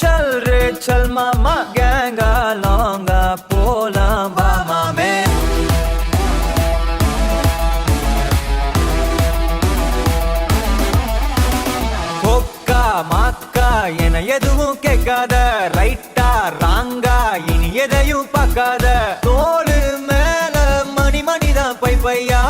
चल रे चल मामा गैंगा लौंगा போலாம் வா மாமே கொக்கா மாக்கா என எதுவும் கேட்காத ரைட்டா ராங்கா இனி எதையும் பார்க்காத தோளு மேல மணி மணிதான் பை பையா